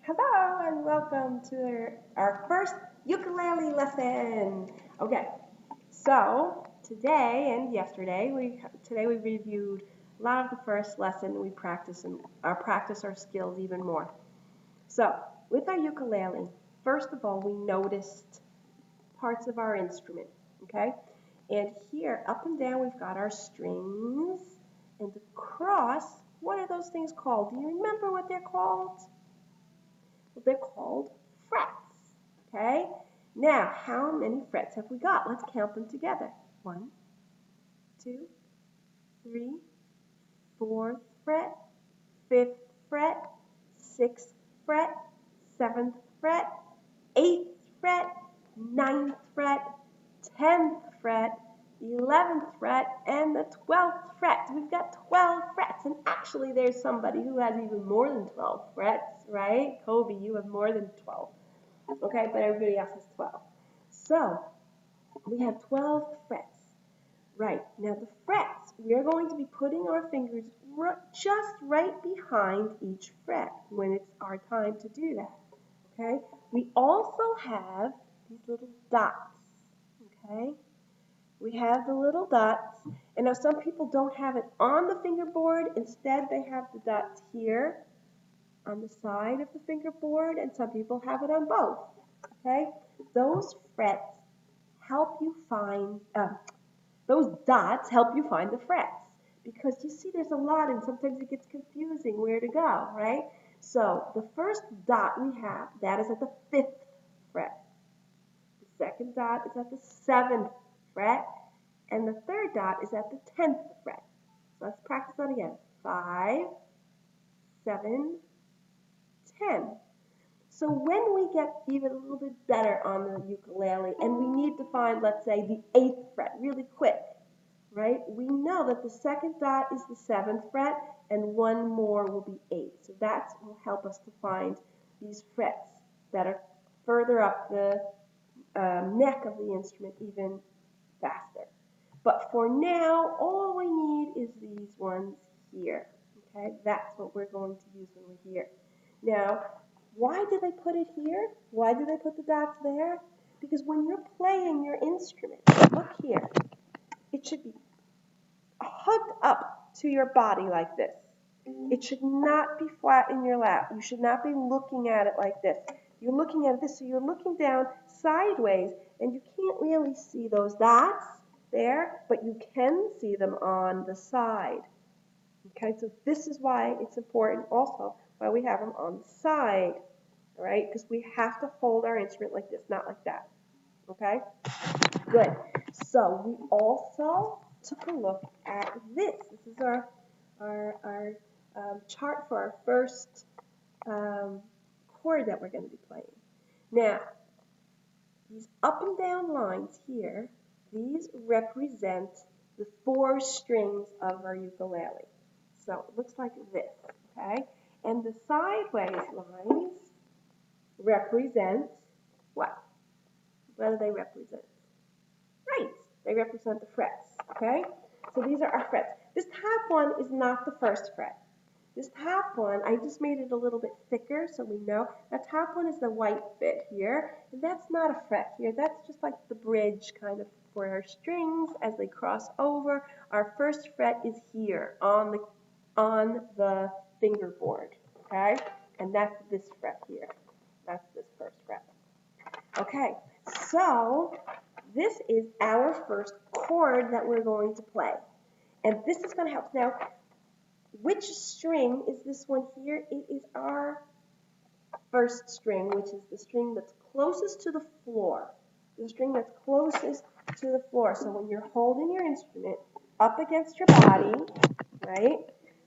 Hello and welcome to our first ukulele lesson. Okay, so today and yesterday, we reviewed a lot of the first lesson. We practice our skills even more. So with our ukulele, first of all, we noticed parts of our instrument. Okay, and here up and down we've got our strings, and across, what are those things called? Do you remember what they're called? They're called frets. Okay? Now, how many frets have we got? Let's count them together. 1, 2, 3, 4th fret, 5th fret, 6th fret, 7th fret, 8th fret, 9th fret, 10th fret, 11th fret, and the 12th fret. So we've got 12 frets, and actually there's somebody who has even more than 12 frets, right? Kobe, you have more than 12. Okay, but everybody else has 12. So we have 12 frets. Right, now the frets, we are going to be putting our fingers just right behind each fret when it's our time to do that. Okay, we also have these little dots. Okay, we have the little dots, and now some people don't have it on the fingerboard. Instead, they have the dots here on the side of the fingerboard, and some people have it on both. Okay, those frets help you find, those dots help you find the frets, because you see there's a lot and sometimes it gets confusing where to go, right? So the first dot we have, that is at the 5th fret. The second dot is at the 7th fret, and the third dot is at the 10th fret. So let's practice that again. 5, 7, 10. So when we get even a little bit better on the ukulele and we need to find, let's say, the 8th fret really quick, right? We know that the second dot is the 7th fret and one more will be 8. So that will help us to find these frets that are further up the neck of the instrument even faster. But for now, all we need is these ones here. Okay, that's what we're going to use when we're here. Now, why did they put it here? Why did they put the dots there? Because when you're playing your instrument, look here, it should be hooked up to your body like this. It should not be flat in your lap. You should not be looking at it like this. You're looking at this, so you're looking down sideways, and you can't really see those dots there, but you can see them on the side. Okay, so this is why it's important also why we have them on the side, all right? Because we have to hold our instrument like this, not like that. Okay, good. So we also took a look at this. This is our chart for our first chord that we're going to be playing. Now, these up and down lines here, these represent the 4 strings of our ukulele. So it looks like this, okay? And the sideways lines represent what? What do they represent? Right, they represent the frets, okay? So these are our frets. This top one is not the first fret. This top one, I just made it a little bit thicker so we know. The top one is the white bit here. And that's not a fret here. That's just like the bridge kind of for our strings as they cross over. Our first fret is here on the fingerboard, okay? And that's this fret here. That's this first fret. Okay, so this is our first chord that we're going to play. And this is going to help. Now, which string is this one here? It is our first string, which is the string that's closest to the floor. The string that's closest to the floor. So when you're holding your instrument up against your body, right?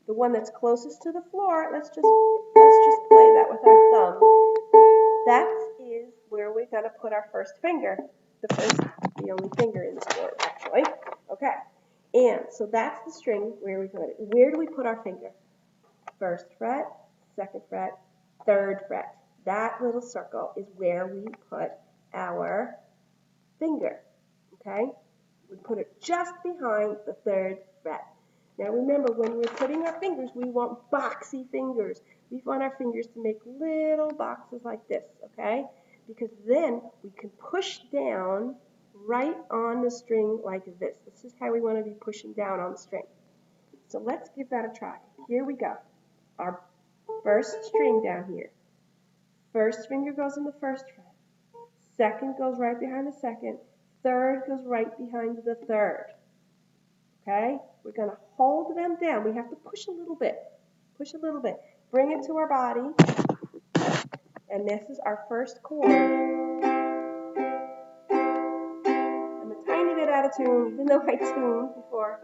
The one that's closest to the floor, let's just play that with our thumb. That is where we're going to put our first finger. The only finger in this chord, actually. Okay. And so that's the string where we put it. Where do we put our finger? First fret, second fret, third fret. That little circle is where we put our finger. Okay? We put it just behind the third fret. Now remember, when we're putting our fingers, we want boxy fingers. We want our fingers to make little boxes like this, okay? Because then we can push down right on the string like this. This is how we want to be pushing down on the string. So let's give that a try. Here we go. Our first string down here. First finger goes in the first fret. Second goes right behind the second. Third goes right behind the third. Okay? We're going to hold them down. We have to push a little bit. Push a little bit. Bring it to our body. And this is our first chord. I'm a tiny bit out of tune, even though I tuned before.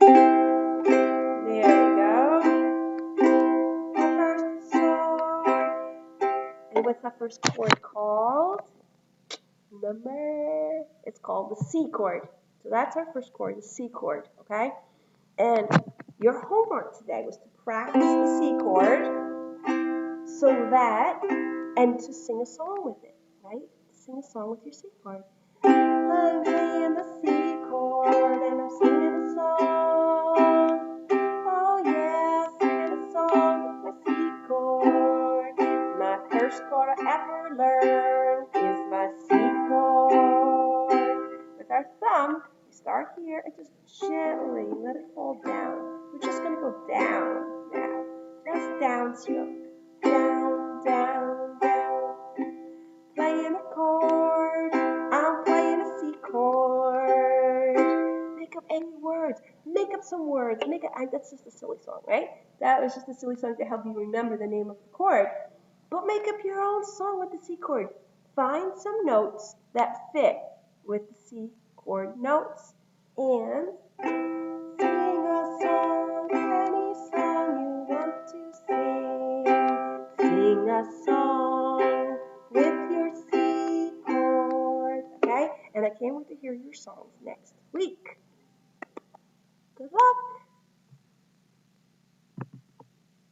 There we go. Our first song. And what's our first chord called? Remember? It's called the C chord. So that's our first chord, the C chord, okay? And your homework today was to practice the C chord so that, and to sing a song with it, right? Sing a song with your C chord. I'm playing the C chord and I'm singing a song. Oh yeah, singing a song with my C chord. My first chord I ever learned is my C chord. With our thumb, we start here and just gently let it fall down. We're just going to go down now. That's down stroke. Down, down, down. Playing a chord. I'm playing a C chord. Make up any words. Make up some words. That's just a silly song, right? That was just a silly song to help you remember the name of the chord. But make up your own song with the C chord. Find some notes that fit with the C chord notes and sing a song, any song you want to sing. Sing a song with your C chord, okay? And I can't wait to hear your songs next week. Good luck!